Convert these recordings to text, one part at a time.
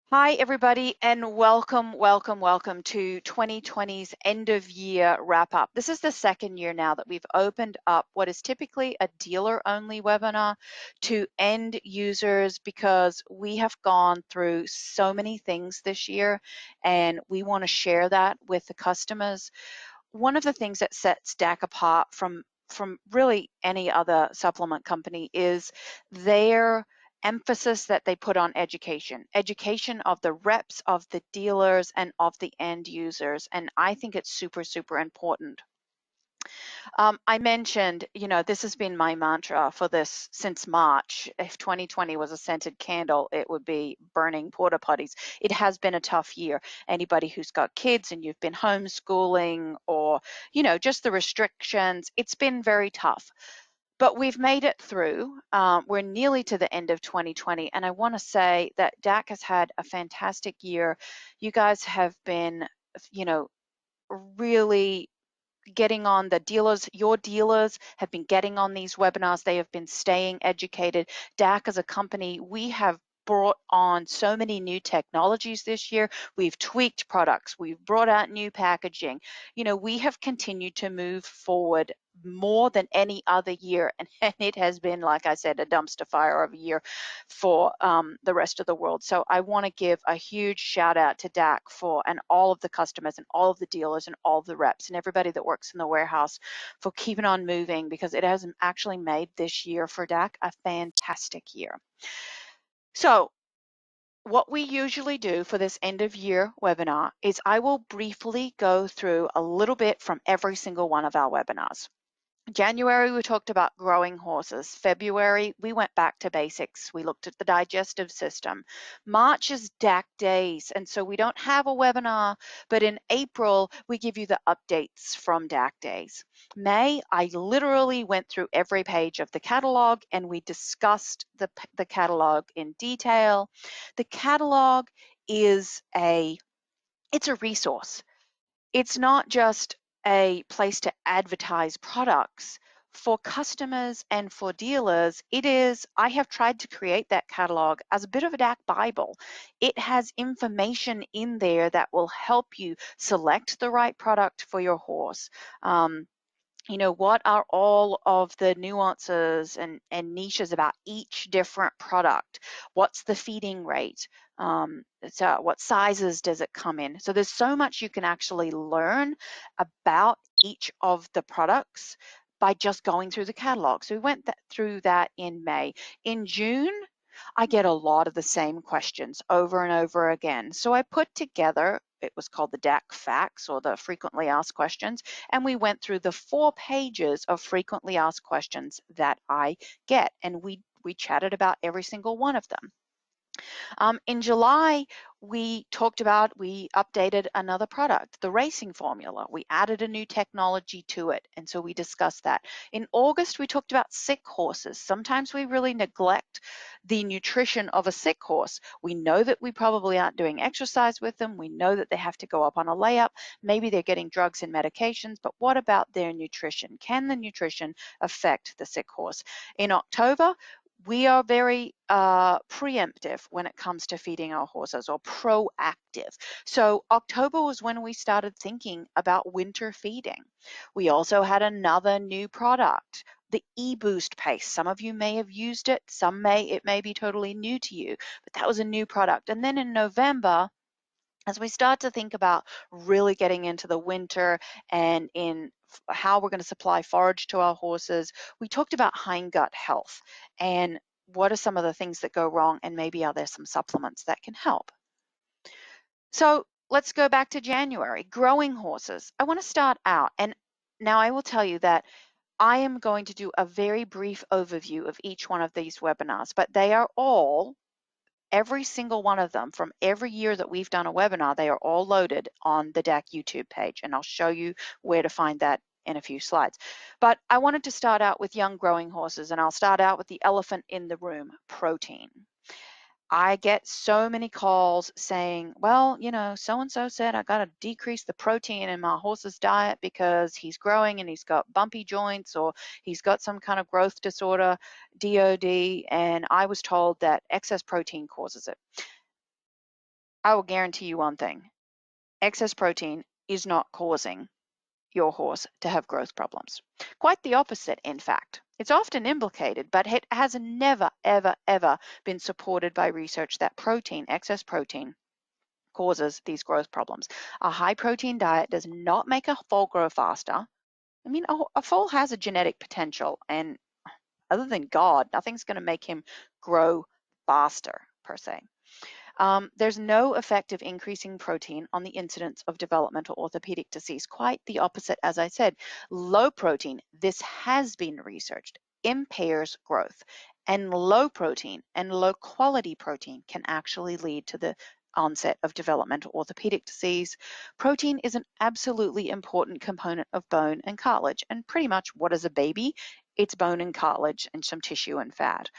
Hi, everybody, and welcome to 2020's end of year wrap up. This is the second year now that we've opened up what is typically a dealer only webinar to end users because we have gone through so many things this year and we want to share that with the customers. One of the things that sets DAC apart from really any other supplement company is their emphasis that they put on education of the reps, of the dealers, and of the end users. And I think it's super important. I mentioned, this has been my mantra for this since March. If 2020 was a scented candle, it would be burning porta potties. It has been a tough year. Anybody who's got kids and you've been homeschooling or, just the restrictions, it's been very tough. But we've made it through. We're nearly to the end of 2020. And I want to say that DAC has had a fantastic year. You guys have been, really getting on the dealers, your dealers have been getting on these webinars. They have been staying educated. DAC as a company, we have brought on so many new technologies this year. We've tweaked products. We've brought out new packaging. We have continued to move forward more than any other year. And it has been, like I said, a dumpster fire of a year for the rest of the world. So I want to give a huge shout out to DAC and all of the customers and all of the dealers and all of the reps and everybody that works in the warehouse for keeping on moving, because it has actually made this year for DAC a fantastic year. So what we usually do for this end of year webinar is I will briefly go through a little bit from every single one of our webinars. January, we talked about growing horses. February, we went back to basics. We looked at the digestive system. March is DAC days, and so we don't have a webinar, but in April, we give you the updates from DAC days. May, I literally went through every page of the catalog and we discussed the catalog in detail. The catalog is it's a resource. It's not just a place to advertise products. For customers and for dealers, I have tried to create that catalog as a bit of a DAC Bible. It has information in there that will help you select the right product for your horse. What are all of the nuances and niches about each different product? What's the feeding rate? So what sizes does it come in? So there's so much you can actually learn about each of the products by just going through the catalog. So we went through that in May. In June, I get a lot of the same questions over and over again. So I put together, it was called the DAC Facts, or the frequently asked questions, and we went through the 4 pages of frequently asked questions that I get, and we chatted about every single one of them. In July, we updated another product, the racing formula. We added a new technology to it, and so we discussed that. In August, we talked about sick horses. Sometimes we really neglect the nutrition of a sick horse. We know that we probably aren't doing exercise with them. We know that they have to go up on a layup. Maybe they're getting drugs and medications, but what about their nutrition? Can the nutrition affect the sick horse? In October, we are very preemptive when it comes to feeding our horses, or proactive. So October was when we started thinking about winter feeding. We also had another new product, the eboost paste. Some of you may have used it, it may be totally new to you, but that was a new product. And then in November, as we start to think about really getting into the winter and in how we're going to supply forage to our horses, we talked about hindgut health and what are some of the things that go wrong, and maybe are there some supplements that can help. So let's go back to January, growing horses. I want to start out, and now I will tell you that I am going to do a very brief overview of each one of these webinars, but they are all, every single one of them, from every year that we've done a webinar, they are all loaded on the DAC YouTube page, and I'll show you where to find that in a few slides. But I wanted to start out with young growing horses, and I'll start out with the elephant in the room, protein. I get so many calls saying, well, so-and-so said I got to decrease the protein in my horse's diet because he's growing and he's got bumpy joints, or he's got some kind of growth disorder, DOD, and I was told that excess protein causes it. I will guarantee you one thing. Excess protein is not causing your horse to have growth problems. Quite the opposite, in fact. It's often implicated, but it has never, ever, ever been supported by research that protein, excess protein, causes these growth problems. A high protein diet does not make a foal grow faster. I mean, a foal has a genetic potential, and other than God, nothing's going to make him grow faster, per se. There's no effect of increasing protein on the incidence of developmental orthopedic disease. Quite the opposite, as I said. Low protein, this has been researched, impairs growth. And low protein and low quality protein can actually lead to the onset of developmental orthopedic disease. Protein is an absolutely important component of bone and cartilage. And pretty much what is a baby? It's bone and cartilage and some tissue and fat.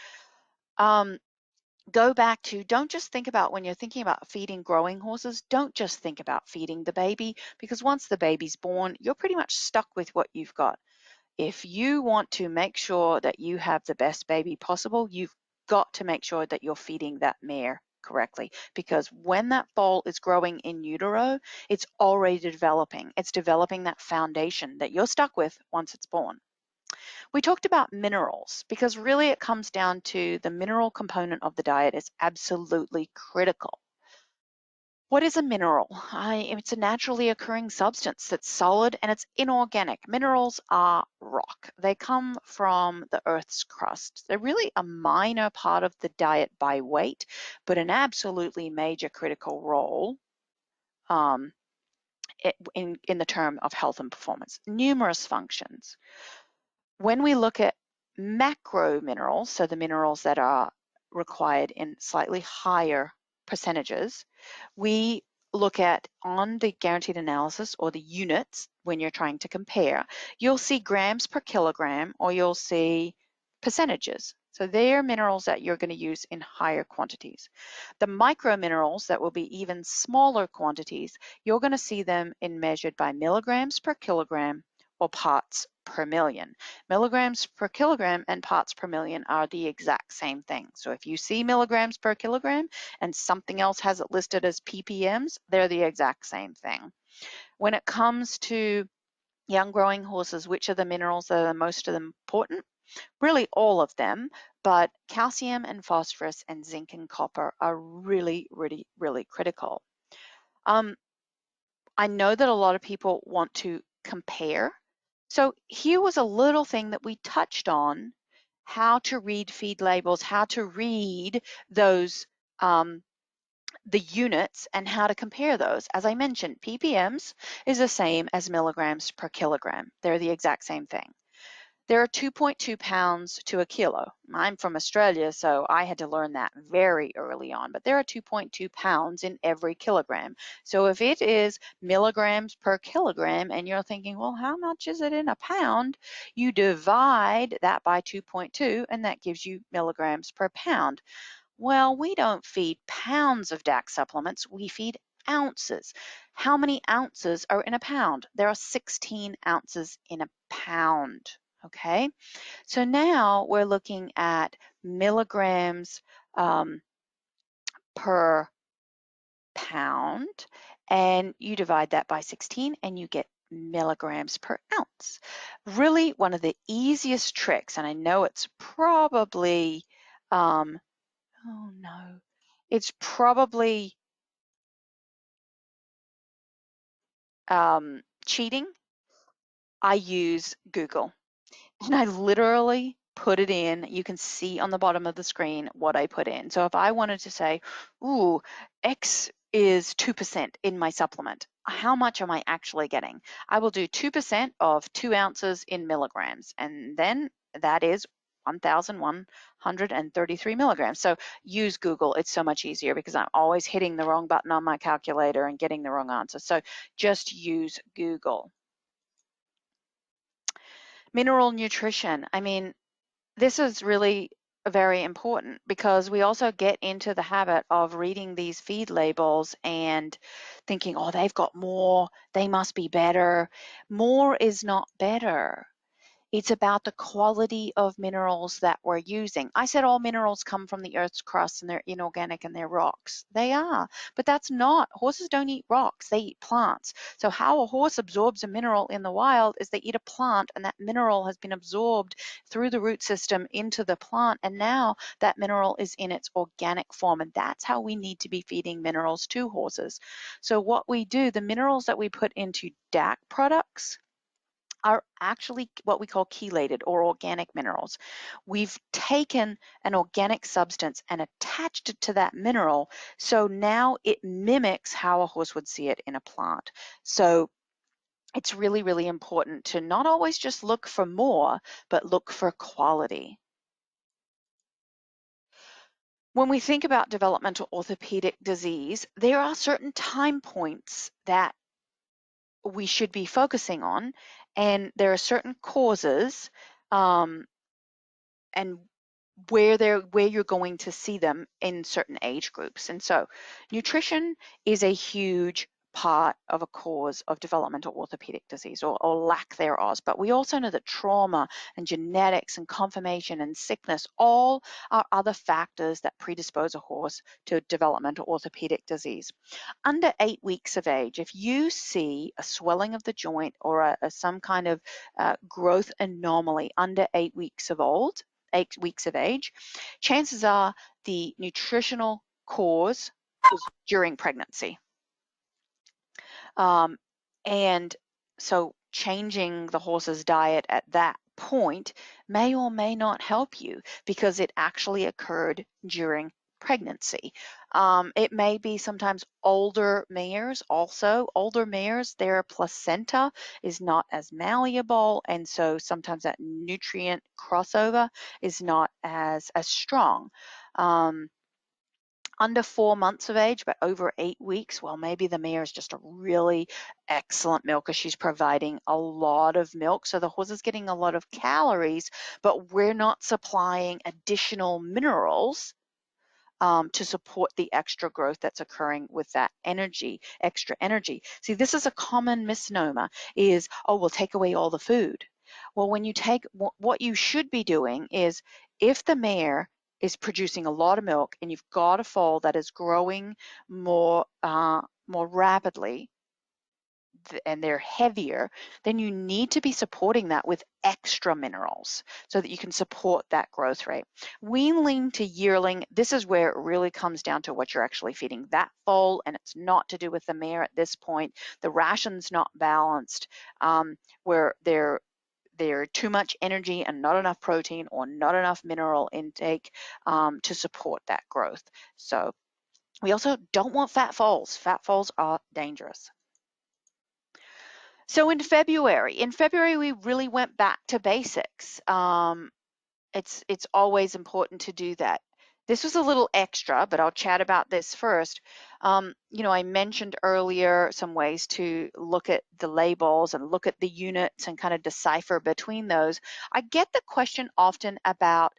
Go back to, don't just think about, when you're thinking about feeding growing horses, don't just think about feeding the baby, because once the baby's born, you're pretty much stuck with what you've got. If you want to make sure that you have the best baby possible, you've got to make sure that you're feeding that mare correctly, because when that foal is growing in utero, it's already developing. It's developing that foundation that you're stuck with once it's born. We talked about minerals because really it comes down to the mineral component of the diet is absolutely critical. What is a mineral? It's a naturally occurring substance that's solid and it's inorganic. Minerals are rock. They come from the Earth's crust. They're really a minor part of the diet by weight, but an absolutely major critical role in the term of health and performance. Numerous functions. When we look at macro minerals, so the minerals that are required in slightly higher percentages, we look at, on the guaranteed analysis or the units, when you're trying to compare, you'll see grams per kilogram or you'll see percentages. So they're minerals that you're going to use in higher quantities. The micro minerals that will be even smaller quantities, you're going to see them in measured by milligrams per kilogram or parts per million. Milligrams per kilogram and parts per million are the exact same thing. So if you see milligrams per kilogram and something else has it listed as ppms, they're the exact same thing. When it comes to young growing horses, which are the minerals that are most important? Really all of them, but calcium and phosphorus and zinc and copper are really, really, really critical. I know that a lot of people want to compare. So here was a little thing that we touched on, how to read feed labels, how to read those, the units and how to compare those. As I mentioned, ppms is the same as milligrams per kilogram. They're the exact same thing. There are 2.2 pounds to a kilo. I'm from Australia, so I had to learn that very early on, but there are 2.2 pounds in every kilogram. So if it is milligrams per kilogram and you're thinking, well, how much is it in a pound? You divide that by 2.2 and that gives you milligrams per pound. Well, we don't feed pounds of DAC supplements, we feed ounces. How many ounces are in a pound? There are 16 ounces in a pound. Okay, so now we're looking at milligrams per pound, and you divide that by 16 and you get milligrams per ounce. Really one of the easiest tricks, and I know it's probably, oh no, it's probably cheating. I use Google. And I literally put it in. You can see on the bottom of the screen what I put in. So if I wanted to say, ooh, X is 2% in my supplement, how much am I actually getting? I will do 2% of 2 ounces in milligrams, and then that is 1,133 milligrams. So use Google. It's so much easier because I'm always hitting the wrong button on my calculator and getting the wrong answer. So just use Google. Mineral nutrition. I mean, this is really very important because we also get into the habit of reading these feed labels and thinking, oh, they've got more, they must be better. More is not better. It's about the quality of minerals that we're using. I said all minerals come from the Earth's crust and they're inorganic and they're rocks. They are, but that's not. Horses don't eat rocks, they eat plants. So how a horse absorbs a mineral in the wild is they eat a plant, and that mineral has been absorbed through the root system into the plant, and now that mineral is in its organic form, and that's how we need to be feeding minerals to horses. So what we do, the minerals that we put into DAC products are actually what we call chelated or organic minerals. We've taken an organic substance and attached it to that mineral, so now it mimics how a horse would see it in a plant. So it's really, really important to not always just look for more, but look for quality. When we think about developmental orthopedic disease, there are certain time points that we should be focusing on, and there are certain causes um, and where you're going to see them in certain age groups. And so nutrition is a huge part of a cause of developmental orthopedic disease, or lack thereof. But we also know that trauma and genetics and conformation and sickness all are other factors that predispose a horse to developmental orthopedic disease. Under 8 weeks of age, if you see a swelling of the joint or some kind of growth anomaly under 8 weeks of 8 weeks of age, chances are the nutritional cause was during pregnancy. And so changing the horse's diet at that point may or may not help you because it actually occurred during pregnancy. It may be sometimes older mares also. Older mares, their placenta is not as malleable, and so sometimes that nutrient crossover is not as strong. Under 4 months of age, but over 8 weeks, well, maybe the mare is just a really excellent milker. She's providing a lot of milk, so the horse is getting a lot of calories, but we're not supplying additional minerals to support the extra growth that's occurring with that energy, extra energy. See, this is a common misnomer is, oh, we'll take away all the food. Well, when you take, what you should be doing is, if the mare is producing a lot of milk and you've got a foal that is growing more rapidly, and they're heavier, then you need to be supporting that with extra minerals so that you can support that growth rate. Weanling to yearling, this is where it really comes down to what you're actually feeding that foal, and it's not to do with the mare at this point. The ration's not balanced, where they're too much energy and not enough protein or not enough mineral intake to support that growth. So we also don't want fat foals. Fat foals are dangerous. So in February, we really went back to basics. It's always important to do that. This was a little extra, but I'll chat about this first. I mentioned earlier some ways to look at the labels and look at the units and kind of decipher between those. I get the question often about,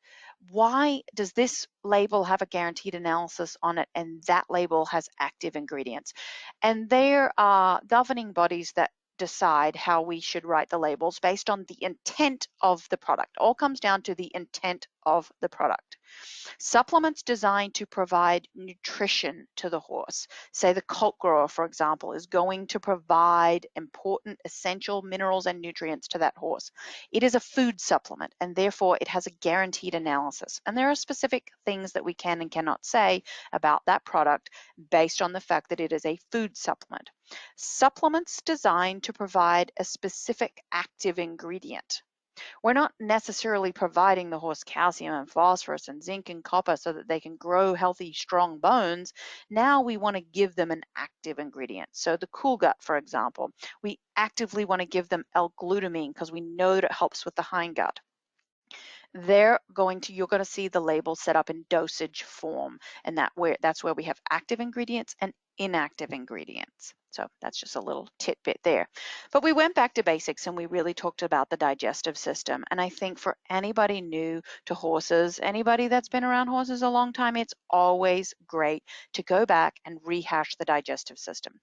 why does this label have a guaranteed analysis on it and that label has active ingredients? And there are governing bodies that decide how we should write the labels based on the intent of the product. All comes down to the intent of the product. Supplements designed to provide nutrition to the horse. Say the colt grower, for example, is going to provide important essential minerals and nutrients to that horse. It is a food supplement, and therefore it has a guaranteed analysis. And there are specific things that we can and cannot say about that product based on the fact that it is a food supplement. Supplements designed to provide a specific active ingredient. We're not necessarily providing the horse calcium and phosphorus and zinc and copper so that they can grow healthy, strong bones. Now we want to give them an active ingredient. So the Cool Gut, for example, we actively want to give them L-glutamine because we know that it helps with the hindgut. You're going to see the label set up in dosage form, and that's where we have active ingredients and inactive ingredients. So that's just a little tidbit there. But we went back to basics and we really talked about the digestive system. And I think for anybody new to horses, anybody that's been around horses a long time, it's always great to go back and rehash the digestive system.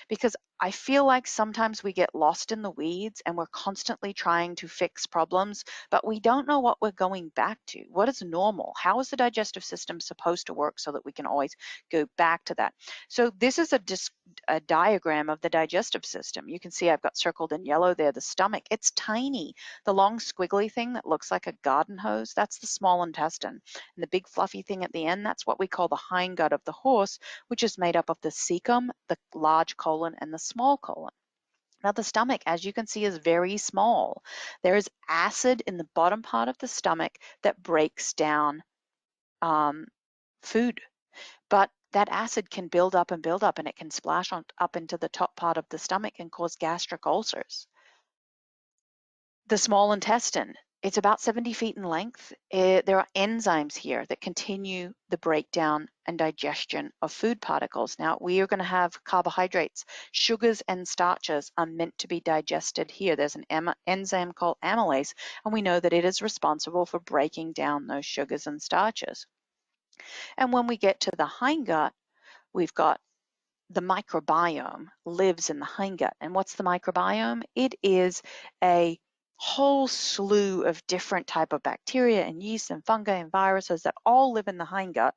Because I feel like sometimes we get lost in the weeds and we're constantly trying to fix problems, but we don't know what we're going back to. What is normal? How is the digestive system supposed to work so that we can always go back to that? So this is a diagram of the digestive system. You can see I've got circled in yellow there the stomach. It's tiny. The long squiggly thing that looks like a garden hose, that's the small intestine. And the big fluffy thing at the end, that's what we call the hindgut of the horse, which is made up of the cecum, the large colon, and the small colon. Now the stomach, as you can see, is very small. There is acid in the bottom part of the stomach that breaks down food. But that acid can build up and it can splash up into the top part of the stomach and cause gastric ulcers. The small intestine, it's about 70 feet in length. There are enzymes here that continue the breakdown and digestion of food particles. Now, we are going to have carbohydrates. Sugars and starches are meant to be digested here. There's an enzyme called amylase, and we know that it is responsible for breaking down those sugars and starches. And when we get to the hindgut, we've got the microbiome lives in the hindgut. And what's the microbiome? It is a whole slew of different type of bacteria and yeast and fungi and viruses that all live in the hindgut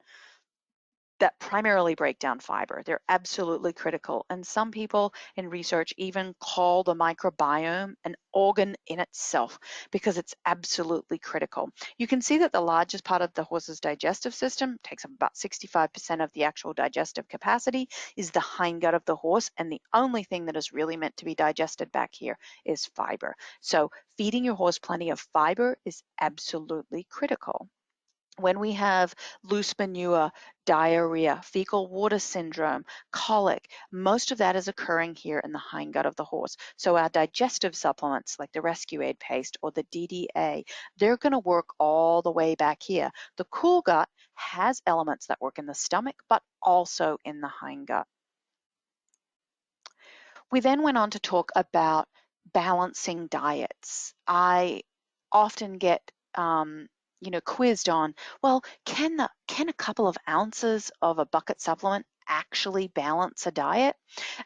that primarily break down fiber. They're absolutely critical. And some people in research even call the microbiome an organ in itself because it's absolutely critical. You can see that the largest part of the horse's digestive system takes up about 65% of the actual digestive capacity is the hindgut of the horse. And the only thing that is really meant to be digested back here is fiber. So feeding your horse plenty of fiber is absolutely critical. When we have loose manure, diarrhea, fecal water syndrome, colic, most of that is occurring here in the hindgut of the horse. So our digestive supplements like the Rescue Aid paste or the DDA, they're going to work all the way back here. The cool gut has elements that work in the stomach, but also in the hindgut. We then went on to talk about balancing diets. I often get quizzed on, well, can a couple of ounces of a bucket supplement actually balance a diet?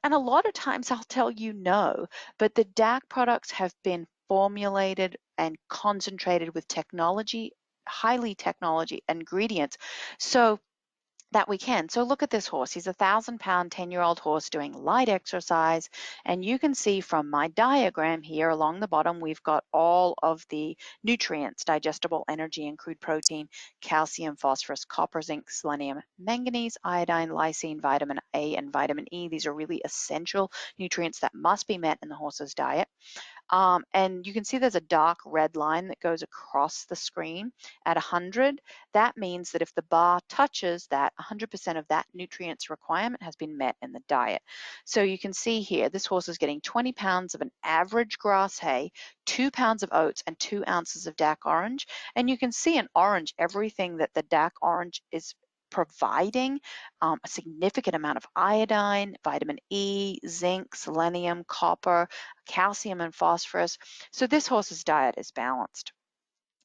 And a lot of times I'll tell you no, but the DAC products have been formulated and concentrated with technology, highly technology ingredients. So that we can. So look at this horse. He's a 1,000-pound, 10-year-old horse doing light exercise. And you can see from my diagram here along the bottom, we've got all of the nutrients, digestible energy and crude protein, calcium, phosphorus, copper, zinc, selenium, manganese, iodine, lysine, vitamin A, and vitamin E. These are really essential nutrients that must be met in the horse's diet. And you can see there's a dark red line that goes across the screen at 100. That means that if the bar touches that, 100% of that nutrients requirement has been met in the diet. So you can see here, this horse is getting 20 pounds of an average grass hay, 2 pounds of oats, and 2 ounces of DAC orange. And you can see in orange everything that the DAC orange is providing, a significant amount of iodine, vitamin E, zinc, selenium, copper, calcium, and phosphorus. So this horse's diet is balanced.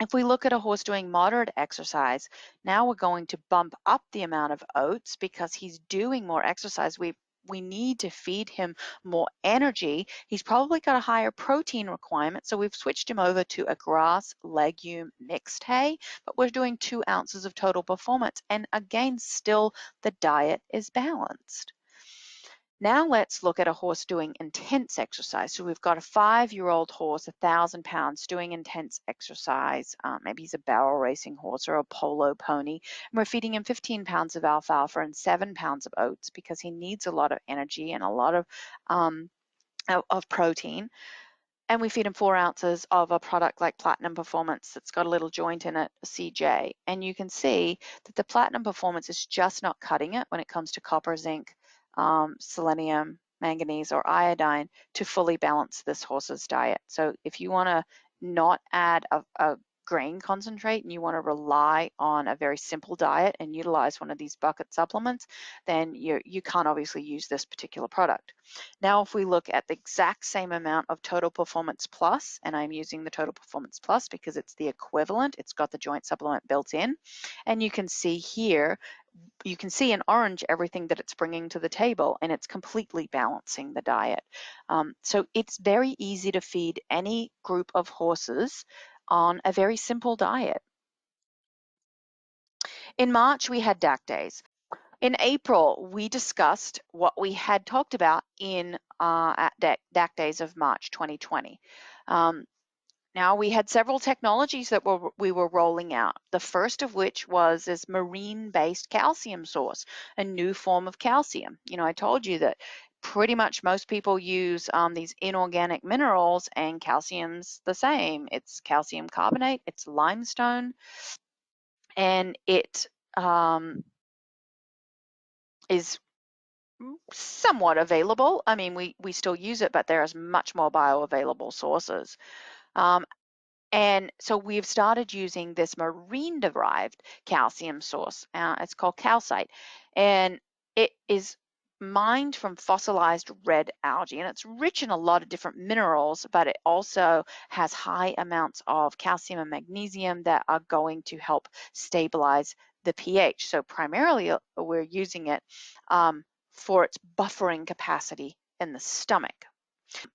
If we look at a horse doing moderate exercise, now we're going to bump up the amount of oats because he's doing more exercise. We need to feed him more energy. He's probably got a higher protein requirement, so we've switched him over to a grass legume mixed hay, but we're doing 2 ounces of total performance. And again, still the diet is balanced. Now let's look at a horse doing intense exercise. So we've got a 5-year-old horse, 1,000 pounds, doing intense exercise. Maybe he's a barrel racing horse or a polo pony. And we're feeding him 15 pounds of alfalfa and 7 pounds of oats because he needs a lot of energy and a lot of protein. And we feed him 4 ounces of a product like Platinum Performance that's got a little joint in it, a CJ. And you can see that the Platinum Performance is just not cutting it when it comes to copper, zinc, selenium, manganese, or iodine to fully balance this horse's diet. So if you want to not add a grain concentrate and you want to rely on a very simple diet and utilize one of these bucket supplements, then you can't obviously use this particular product. Now, if we look at the exact same amount of Total Performance Plus, and I'm using the Total Performance Plus because it's the equivalent, it's got the joint supplement built in, and you can see here, you can see in orange everything that it's bringing to the table, and it's completely balancing the diet. So it's very easy to feed any group of horses on a very simple diet. In March, we had DAC days. In April, we discussed what we had talked about in at DAC days of March 2020. Now, we had several technologies that we were rolling out. The first of which was this marine-based calcium source, a new form of calcium. You know, I told you that pretty much most people use these inorganic minerals, and calcium's the same. It's calcium carbonate, it's limestone, and it is somewhat available. I mean, we still use it, but there's much more bioavailable sources. And so we've started using this marine-derived calcium source. It's called calcite, and it is mined from fossilized red algae, and it's rich in a lot of different minerals, but it also has high amounts of calcium and magnesium that are going to help stabilize the pH. So primarily we're using it for its buffering capacity in the stomach.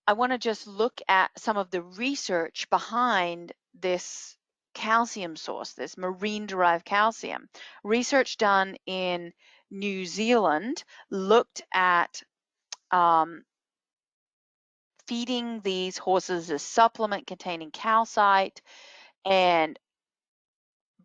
I want to just look at some of the research behind this calcium source, this marine-derived calcium. Research done in New Zealand looked at feeding these horses a supplement containing calcite, and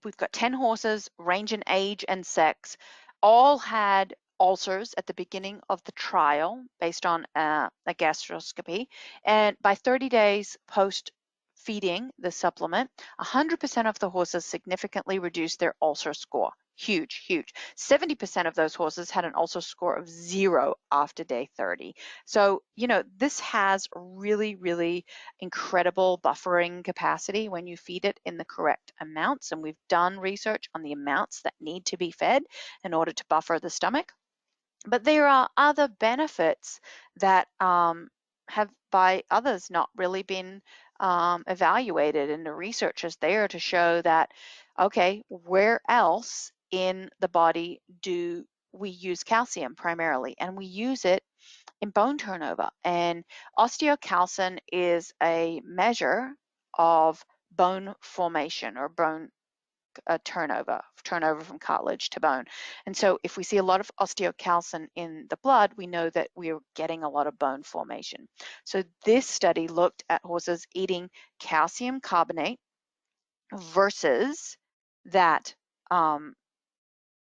we've got 10 horses, range in age and sex, all had ulcers at the beginning of the trial based on a gastroscopy. And by 30 days post feeding the supplement, 100% of the horses significantly reduced their ulcer score. Huge, huge. 70% of those horses had an ulcer score of 0 after day 30. So, you know, this has really, really incredible buffering capacity when you feed it in the correct amounts. And we've done research on the amounts that need to be fed in order to buffer the stomach. But there are other benefits that have by others not really been evaluated, and the research is there to show that, okay, where else in the body do we use calcium primarily? And we use it in bone turnover. And osteocalcin is a measure of bone formation or bone turnover from cartilage to bone. And so if we see a lot of osteocalcin in the blood, we know that we're getting a lot of bone formation. So this study looked at horses eating calcium carbonate versus that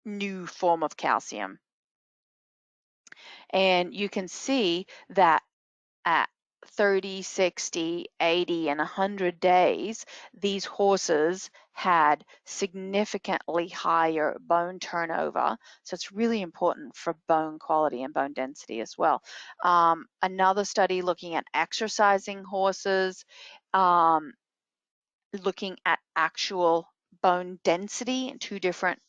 new form of calcium. And you can see that at 30, 60, 80, and 100 days, these horses had significantly higher bone turnover. So it's really important for bone quality and bone density as well. Another study looking at exercising horses, looking at actual bone density in 2 different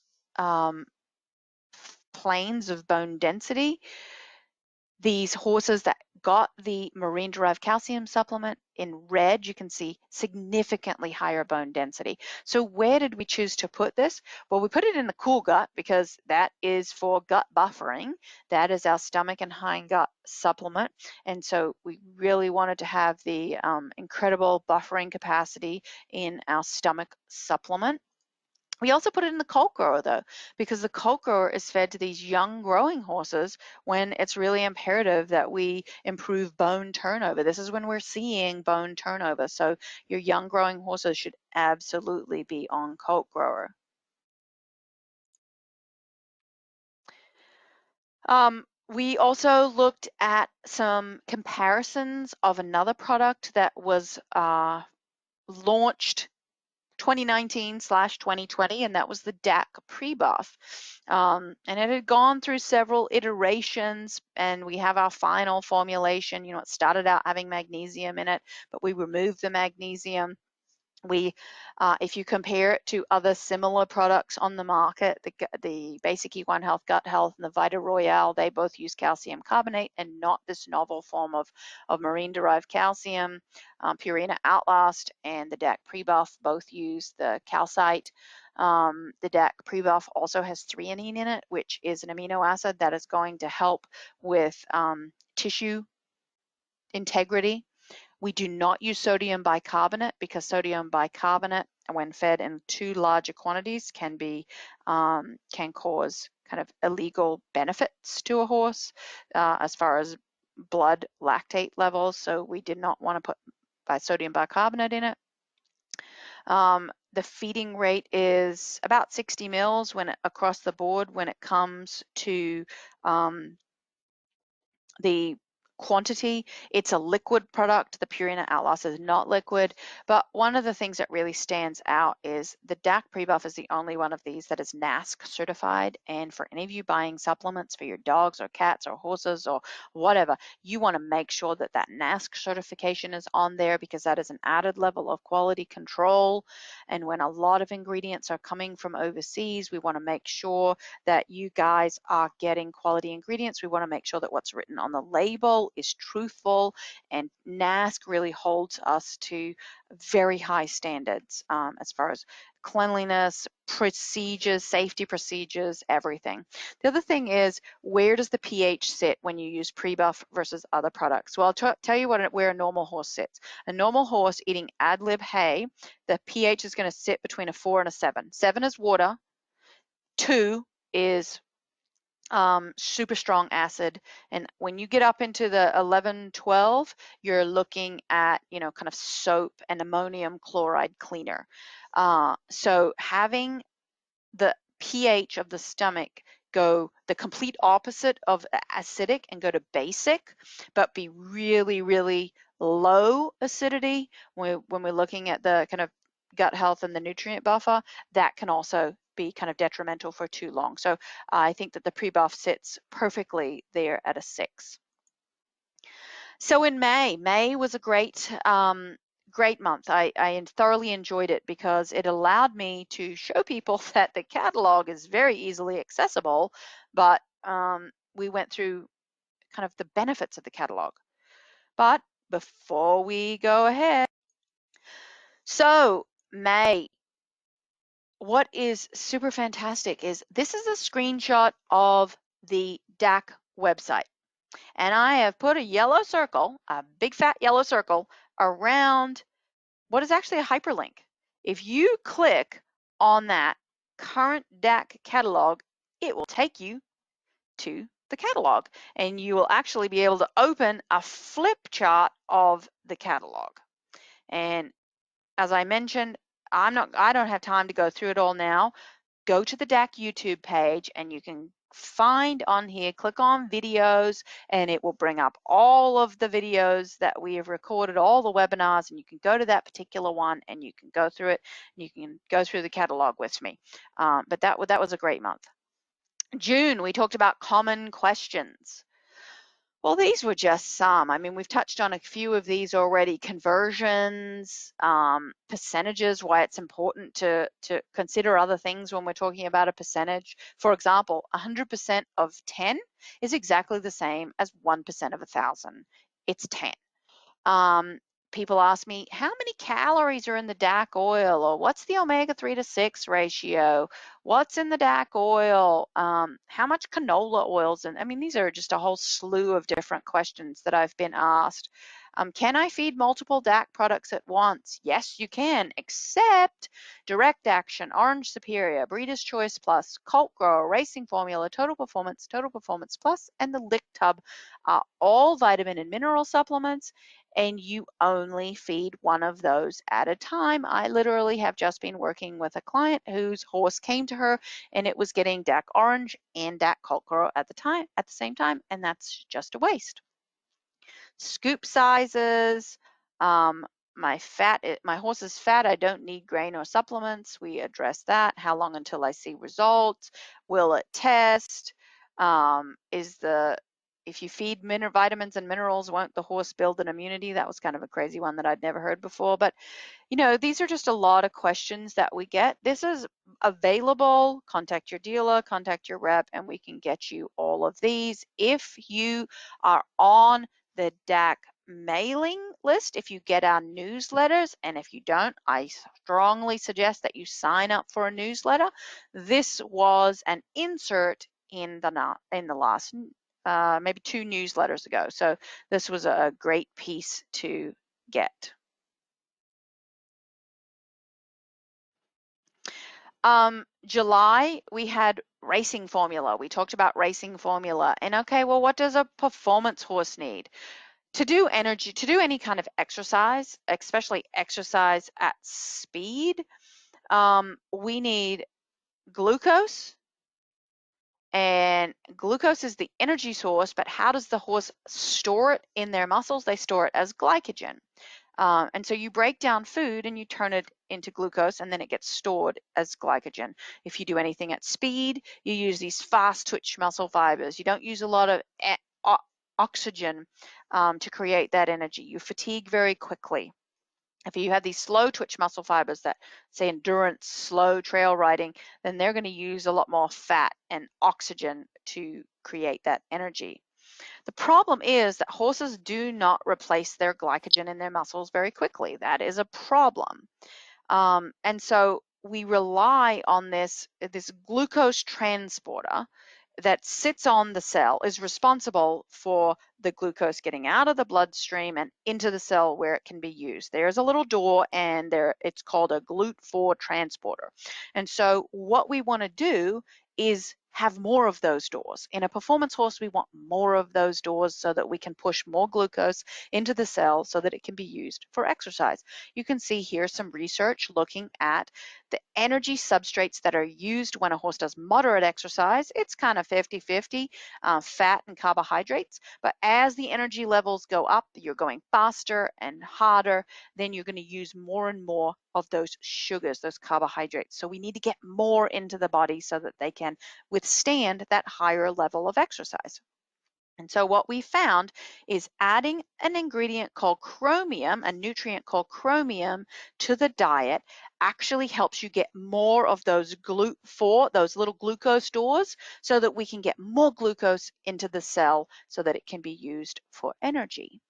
planes of bone density. These horses that got the marine-derived calcium supplement in red, you can see significantly higher bone density. So where did we choose to put this? Well, we put it in the cool gut because that is for gut buffering. That is our stomach and hindgut supplement. And so we really wanted to have the incredible buffering capacity in our stomach supplement. We also put it in the colt grower though, because the colt grower is fed to these young growing horses when it's really imperative that we improve bone turnover. This is when we're seeing bone turnover. So your young growing horses should absolutely be on colt grower. We also looked at some comparisons of another product that was launched 2019/2020, and that was the DAC prebuff. And it had gone through several iterations, and we have our final formulation. You know, it started out having magnesium in it, but we removed the magnesium. If you compare it to other similar products on the market, the Basic Equine Health, Gut Health, and the Vita Royale, they both use calcium carbonate and not this novel form of marine-derived calcium. Purina Outlast and the DAC Prebuff both use the calcite. The DAC Prebuff also has threonine in it, which is an amino acid that is going to help with tissue integrity. We do not use sodium bicarbonate because sodium bicarbonate, when fed in too larger quantities, can cause kind of illegal benefits to a horse as far as blood lactate levels. So we did not want to put sodium bicarbonate in it. The feeding rate is about 60 mils across the board when it comes to the quantity. It's a liquid product. The Purina Outlast is not liquid, but one of the things that really stands out is the DAC Prebuff is the only one of these that is NASC certified. And for any of you buying supplements for your dogs or cats or horses or whatever, you want to make sure that that NASC certification is on there, because that is an added level of quality control. And when a lot of ingredients are coming from overseas, we want to make sure that you guys are getting quality ingredients. We want to make sure that what's written on the label is truthful, and NASC really holds us to very high standards as far as cleanliness, procedures, safety procedures, everything. The other thing is, where does the pH sit when you use Prebuff versus other products? Well, I'll tell you where a normal horse sits. A normal horse eating ad lib hay, the pH is going to sit between a 4 and a 7. 7 is water, 2 is super strong acid, and when you get up into the 11, 12, you're looking at, kind of soap and ammonium chloride cleaner. So having the pH of the stomach go the complete opposite of acidic and go to basic, but be really, really low acidity when we're looking at the kind of gut health and the nutrient buffer, that can also be kind of detrimental for too long. So I think that the Prebuff sits perfectly there at a 6. So in May was a great month. I thoroughly enjoyed it because it allowed me to show people that the catalog is very easily accessible, but we went through kind of the benefits of the catalog. But before we go ahead, so May, what is super fantastic is this is a screenshot of the DAC website. And I have put a yellow circle, a big fat yellow circle, around what is actually a hyperlink. If you click on that current DAC catalog, it will take you to the catalog, and you will actually be able to open a flip chart of the catalog. And as I mentioned, I don't have time to go through it all now. Go to the DAC YouTube page and you can find on here, click on videos, and it will bring up all of the videos that we have recorded, all the webinars, and you can go to that particular one and you can go through it, and you can go through the catalog with me. But that was a great month. June, we talked about common questions. Well, these were just some. I mean, we've touched on a few of these already. Conversions, percentages, why it's important to consider other things when we're talking about a percentage. For example, 100% of 10 is exactly the same as 1% of 1,000. It's 10. People ask me, how many calories are in the DAC oil? Or what's the omega-3 to 6 ratio? What's in the DAC oil? How much canola oils? And I mean, these are just a whole slew of different questions that I've been asked. Can I feed multiple DAC products at once? Yes, you can, except Direct Action, Orange Superior, Breeder's Choice Plus, Colt Grower, Racing Formula, Total Performance Plus, and the Lick Tub are all vitamin and mineral supplements, and you only feed one of those at a time. I literally have just been working with a client whose horse came to her and it was getting DAC Orange and DAC Colt Grower at the same time, and that's just a waste. Scoop sizes, my horse's fat, I don't need grain or supplements. We address that. How long until I see results? Will it test? Is the if you feed vitamins and minerals, won't the horse build an immunity? That was kind of a crazy one that I'd never heard before. But these are just a lot of questions that we get. This is available. Contact your dealer, contact your rep, and we can get you all of these. If you are on the DAC mailing list, if you get our newsletters, and if you don't, I strongly suggest that you sign up for a newsletter. This was an insert in the last maybe 2 newsletters ago. So this was a great piece to get. July, we had racing formula. We talked about racing formula. And okay, well, what does a performance horse need? To do any kind of exercise, especially exercise at speed, we need glucose. And glucose is the energy source, but how does the horse store it in their muscles? They store it as glycogen. And so you break down food and you turn it into glucose, and then it gets stored as glycogen. If you do anything at speed, you use these fast twitch muscle fibers. You don't use a lot of oxygen to create that energy. You fatigue very quickly. If you have these slow twitch muscle fibers that say endurance, slow trail riding, then they're going to use a lot more fat and oxygen to create that energy. The problem is that horses do not replace their glycogen in their muscles very quickly. That is a problem. And so we rely on this glucose transporter that sits on the cell, is responsible for the glucose getting out of the bloodstream and into the cell where it can be used. There's a little door, and it's called a GLUT4 transporter. And so what we want to do is have more of those doors. In a performance horse, we want more of those doors so that we can push more glucose into the cell so that it can be used for exercise. You can see here some research looking at the energy substrates that are used when a horse does moderate exercise. It's kind of 50-50, fat and carbohydrates. But as the energy levels go up, you're going faster and harder, then you're going to use more and more of those sugars, those carbohydrates. So we need to get more into the body so that they can withstand that higher level of exercise. And so what we found is adding an ingredient called chromium, a nutrient called chromium, to the diet actually helps you get more of those GLUT4, those little glucose stores, so that we can get more glucose into the cell so that it can be used for energy.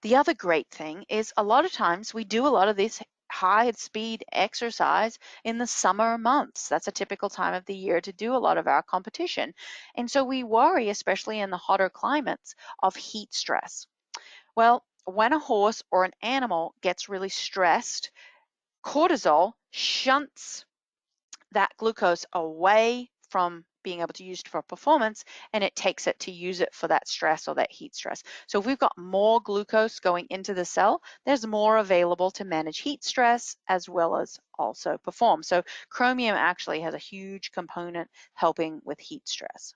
The other great thing is a lot of times we do a lot of this high speed exercise in the summer months. That's a typical time of the year to do a lot of our competition. And so we worry, especially in the hotter climates, of heat stress. Well, when a horse or an animal gets really stressed, cortisol shunts that glucose away from being able to use it for performance, and it takes it to use it for that stress or that heat stress. So if we've got more glucose going into the cell, there's more available to manage heat stress as well as also perform. So chromium actually has a huge component helping with heat stress.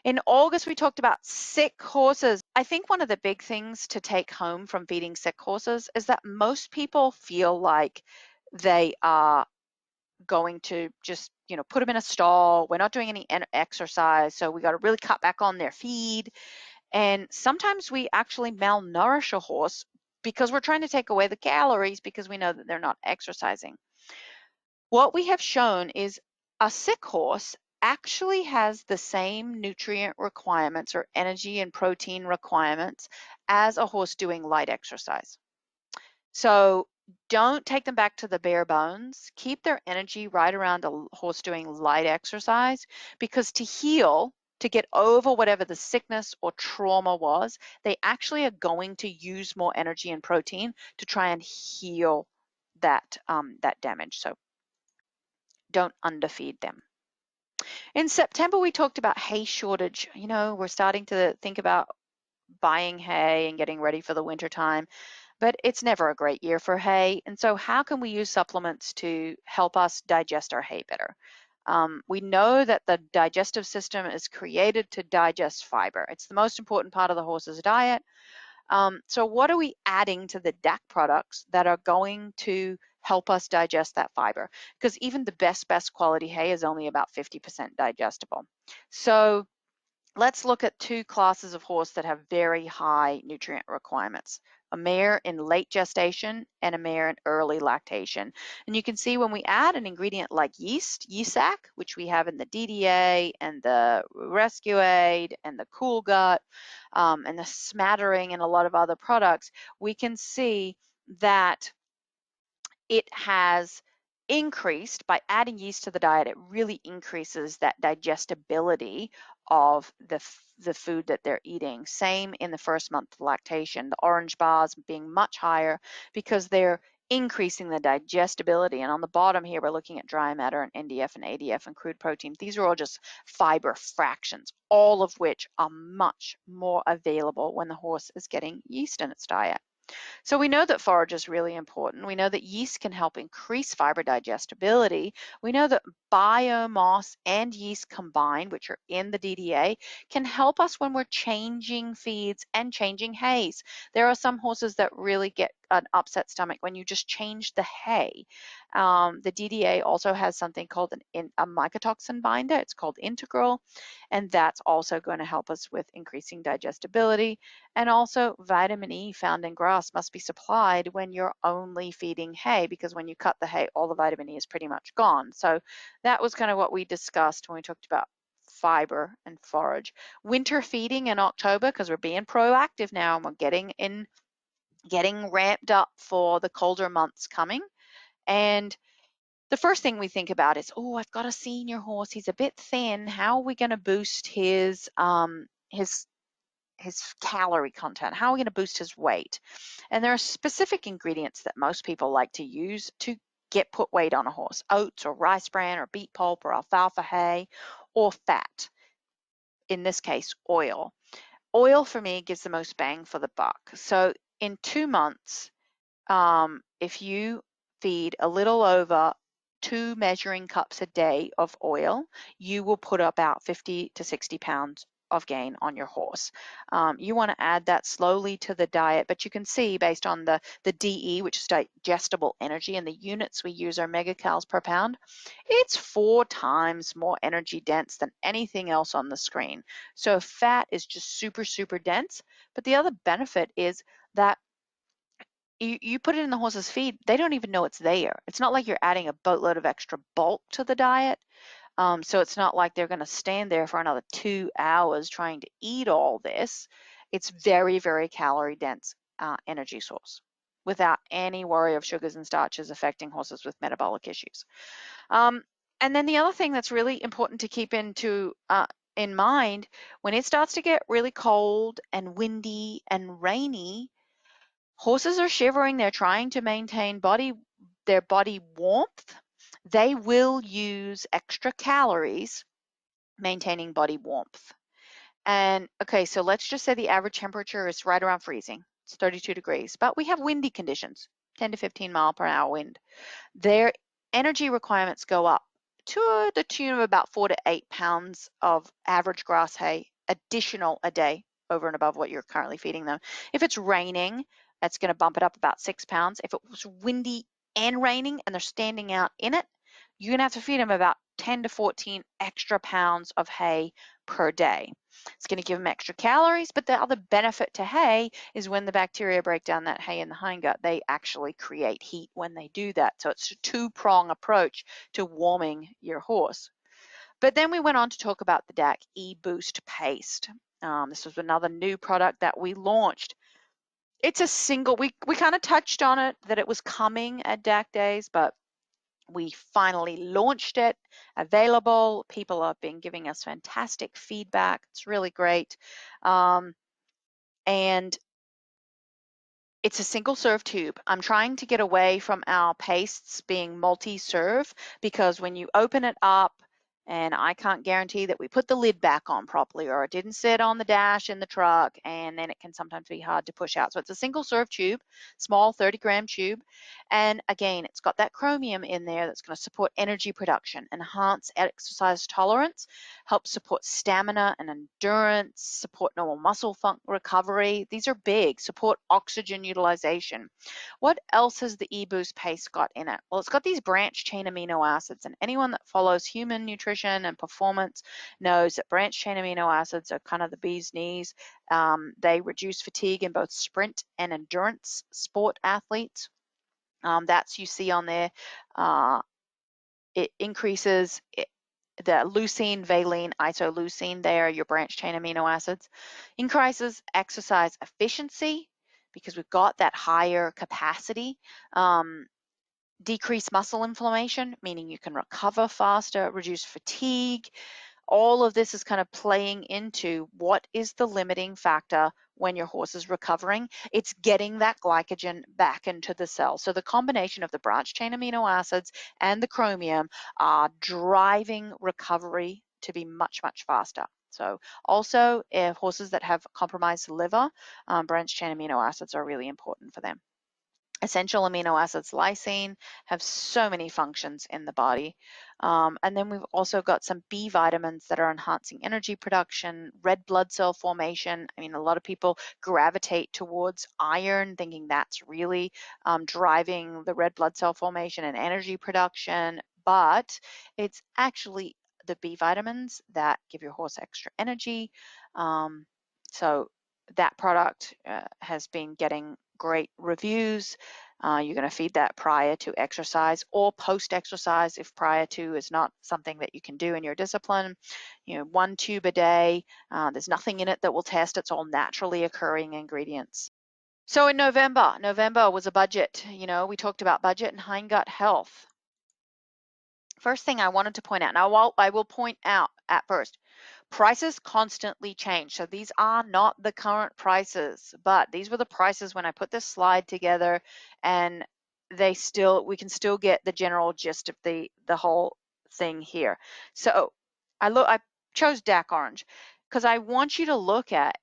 In August, we talked about sick horses. I think one of the big things to take home from feeding sick horses is that most people feel like they are going to just put them in a stall. We're not doing any exercise, so we got to really cut back on their feed. And sometimes we actually malnourish a horse because we're trying to take away the calories because we know that they're not exercising. What we have shown is a sick horse actually has the same nutrient requirements or energy and protein requirements as a horse doing light exercise. So don't take them back to the bare bones. Keep their energy right around a horse doing light exercise, because to heal, to get over whatever the sickness or trauma was, they actually are going to use more energy and protein to try and heal that damage. So don't underfeed them. In September, we talked about hay shortage. We're starting to think about buying hay and getting ready for the winter time. But it's never a great year for hay. And so how can we use supplements to help us digest our hay better? We know that the digestive system is created to digest fiber. It's the most important part of the horse's diet. So what are we adding to the DAC products that are going to help us digest that fiber? Because even the best quality hay is only about 50% digestible. So let's look at two classes of horse that have very high nutrient requirements. A mare in late gestation and a mare in early lactation. And you can see when we add an ingredient like yeast, sac, which we have in the DDA and the Rescue Aid and the Cool Gut and the smattering and a lot of other products, we can see that it has increased by adding yeast to the diet. It really increases that digestibility of the food that they're eating. Same in the first month of lactation, the orange bars being much higher because they're increasing the digestibility. And on the bottom here, we're looking at dry matter and NDF and ADF and crude protein. These are all just fiber fractions, all of which are much more available when the horse is getting yeast in its diet. So we know that forage is really important. We know that yeast can help increase fiber digestibility. We know that biomass and yeast combined, which are in the DDA, can help us when we're changing feeds and changing hays. There are some horses that really get an upset stomach when you just change the hay. The DDA also has something called a mycotoxin binder. It's called Integral, and that's also going to help us with increasing digestibility. And also vitamin E found in grass must be supplied when you're only feeding hay, because when you cut the hay, all the vitamin E is pretty much gone. So that was kind of what we discussed when we talked about fiber and forage. Winter feeding in October, because we're being proactive now and we're getting ramped up for the colder months coming. And the first thing we think about is, oh, I've got a senior horse. He's a bit thin. How are we going to boost his calorie content? How are we going to boost his weight? And there are specific ingredients that most people like to use to put weight on a horse: oats or rice bran or beet pulp or alfalfa hay or fat. In this case, oil. Oil for me gives the most bang for the buck. So in 2 months, if you feed a little over 2 measuring cups a day of oil, you will put about 50 to 60 pounds of gain on your horse. You want to add that slowly to the diet, but you can see based on the DE, which is digestible energy, and the units we use are megacals per pound, it's 4 times more energy dense than anything else on the screen. So fat is just super, super dense. But the other benefit is that you put it in the horse's feed, they don't even know it's there. It's not like you're adding a boatload of extra bulk to the diet. So it's not like they're going to stand there for another 2 hours trying to eat all this. It's very, very calorie dense energy source without any worry of sugars and starches affecting horses with metabolic issues. And then the other thing that's really important to keep in mind, when it starts to get really cold and windy and rainy, horses are shivering. They're trying to maintain their body warmth. They will use extra calories maintaining body warmth. And okay, so let's just say the average temperature is right around freezing. It's 32 degrees, but we have windy conditions, 10 to 15 mile per hour wind. Their energy requirements go up to the tune of about 4 to 8 pounds of average grass hay additional a day over and above what you're currently feeding them. If it's raining, that's going to bump it up about 6 pounds. If it was windy and raining and they're standing out in it, you're going to have to feed them about 10 to 14 extra pounds of hay per day. It's going to give them extra calories, but the other benefit to hay is when the bacteria break down that hay in the hindgut, they actually create heat when they do that. So it's a two-prong approach to warming your horse. But then we went on to talk about the DAC eboost paste. This was another new product that we launched. It's a single, we kind of touched on it, that it was coming at DAC days, but we finally launched it, available. People have been giving us fantastic feedback. It's really great. And it's a single serve tube. I'm trying to get away from our pastes being multi-serve, because when you open it up, and I can't guarantee that we put the lid back on properly, or it didn't sit on the dash in the truck, and then it can sometimes be hard to push out. So it's a single serve tube, small 30-gram tube. And again, it's got that chromium in there that's going to support energy production, enhance exercise tolerance, help support stamina and endurance, support normal muscle recovery. These are big. Support oxygen utilization. What else has the eboost paste got in it? Well, it's got these branch chain amino acids, and anyone that follows human nutrition nutrition and performance knows that branched chain amino acids are kind of the bee's knees. They reduce fatigue in both sprint and endurance sport athletes. That's you see on there. It increases the leucine, valine, isoleucine, they are your branched chain amino acids. Increases exercise efficiency because we've got that higher capacity. Decrease muscle inflammation, meaning you can recover faster, reduce fatigue. All of this is kind of playing into what is the limiting factor when your horse is recovering. It's getting that glycogen back into the cell. So the combination of the branched chain amino acids and the chromium are driving recovery to be much, much faster. So also if horses that have compromised liver, branched chain amino acids are really important for them. Essential amino acids, lysine, have so many functions in the body. And then we've also got some B vitamins that are enhancing energy production, red blood cell formation. I mean, a lot of people gravitate towards iron, thinking that's really driving the red blood cell formation and energy production, but it's actually the B vitamins that give your horse extra energy. So that product has been getting great reviews. You're going to feed that prior to exercise or post-exercise if prior to is not something that you can do in your discipline. You know, 1 tube a day. There's nothing in it that will test. It's all naturally occurring ingredients. So in November was a budget. You know, we talked about budget and hindgut health. First thing I wanted to point out, now I will point out at first, prices constantly change. So these are not the current prices, but these were the prices when I put this slide together, and we can still get the general gist of the whole thing here. So I chose DAC orange because I want you to look at,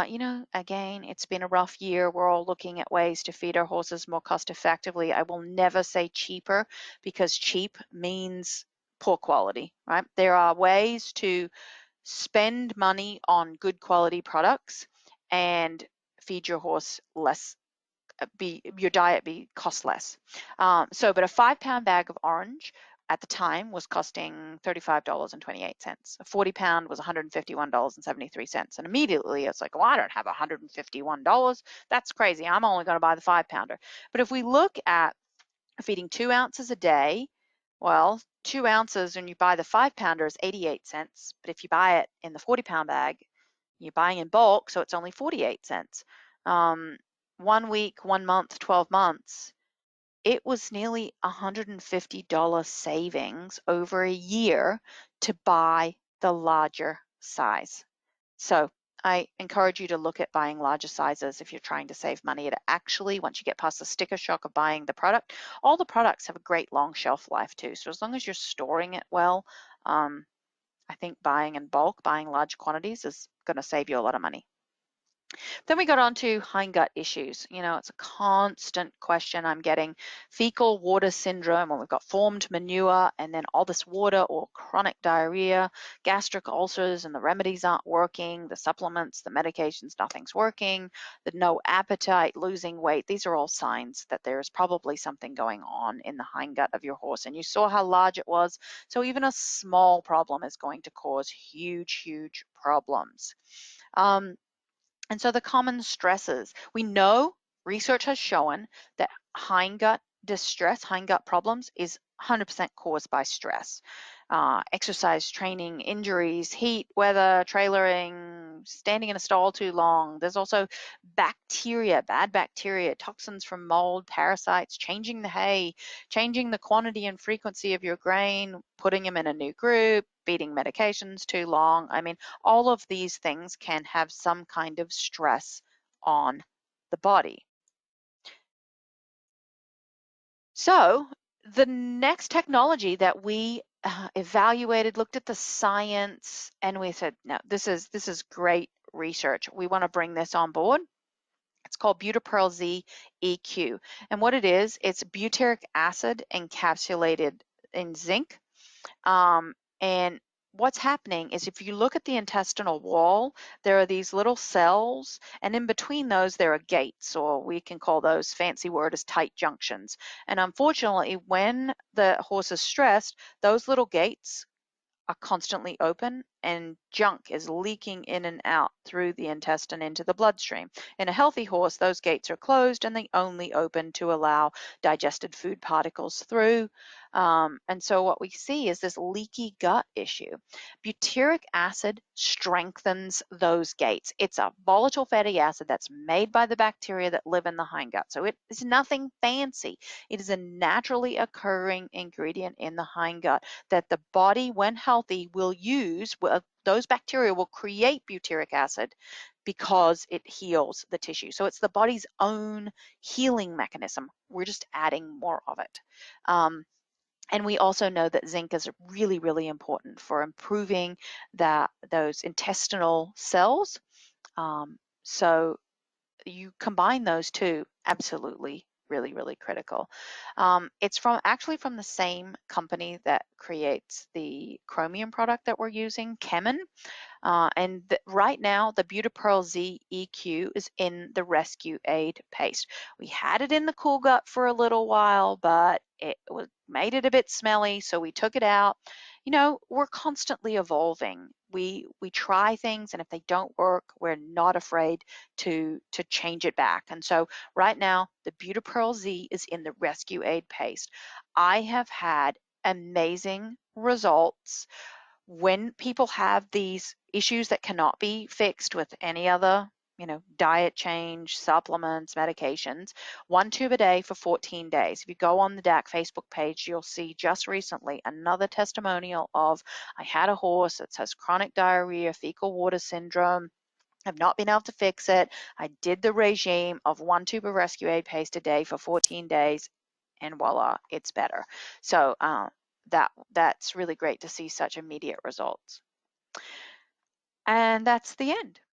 you know, again, it's been a rough year. We're all looking at ways to feed our horses more cost effectively. I will never say cheaper because cheap means poor quality, right? There are ways to spend money on good quality products and feed your horse less, your diet be cost less. But a 5-pound bag of orange at the time was costing $35.28. A 40-pound was $151.73. And immediately it's like, well, I don't have $151. That's crazy. I'm only going to buy the 5-pounder. But if we look at feeding 2 ounces a day, well, 2 ounces when you buy the 5-pounder is 88 cents. But if you buy it in the 40-pound bag, you're buying in bulk, so it's only 48 cents. 1 week, 1 month, 12 months, it was nearly $150 savings over a year to buy the larger size. So I encourage you to look at buying larger sizes if you're trying to save money. It actually, once you get past the sticker shock of buying the product, all the products have a great long shelf life too. So as long as you're storing it well, I think buying in bulk, buying large quantities is going to save you a lot of money. Then we got on to hindgut issues. You know, it's a constant question I'm getting. Fecal water syndrome, when we've got formed manure and then all this water, or chronic diarrhea, gastric ulcers, and the remedies aren't working, the supplements, the medications, nothing's working, the no appetite, losing weight. These are all signs that there is probably something going on in the hindgut of your horse. And you saw how large it was. So even a small problem is going to cause huge, huge problems. And so the common stresses, we know research has shown that hindgut distress, hindgut problems is 100% caused by stress. Exercise, training, injuries, heat, weather, trailering, standing in a stall too long. There's also bacteria, bad bacteria, toxins from mold, parasites, changing the hay, changing the quantity and frequency of your grain, putting them in a new group, feeding medications too long. I mean, all of these things can have some kind of stress on the body. So the next technology that we evaluated, looked at the science, and we said, no, this is great research. We want to bring this on board. It's called Butypearl Z EQ. And what it is, it's butyric acid encapsulated in zinc. And what's happening is if you look at the intestinal wall, there are these little cells, and in between those there are gates, or we can call those, fancy word is tight junctions. And unfortunately, when the horse is stressed, those little gates are constantly open and junk is leaking in and out through the intestine into the bloodstream. In a healthy horse, those gates are closed and they only open to allow digested food particles through. And so what we see is this leaky gut issue. Butyric acid strengthens those gates. It's a volatile fatty acid that's made by the bacteria that live in the hindgut. So it is nothing fancy. It is a naturally occurring ingredient in the hindgut that the body, when healthy, will use. Those bacteria will create butyric acid because it heals the tissue. So it's the body's own healing mechanism. We're just adding more of it. And we also know that zinc is really, really important for improving those intestinal cells. So you combine those two, absolutely, really, really critical. It's actually from the same company that creates the chromium product that we're using, Chemin. Right now, the Butapearl Z EQ is in the Rescue Aid paste. We had it in the Cool Gut for a little while, but it made it a bit smelly, so we took it out. You know, we're constantly evolving. We try things, and if they don't work, we're not afraid to change it back. And so right now, the Butapearl Z is in the Rescue Aid paste. I have had amazing results when people have these issues that cannot be fixed with any other, diet change, supplements, medications, 1 tube a day for 14 days. If you go on the DAC Facebook page, you'll see just recently another testimonial of, I had a horse that has chronic diarrhea, fecal water syndrome. I've not been able to fix it. I did the regime of 1 tube of Rescue Aid paste a day for 14 days, and voila, it's better. So that's really great to see such immediate results. And that's the end.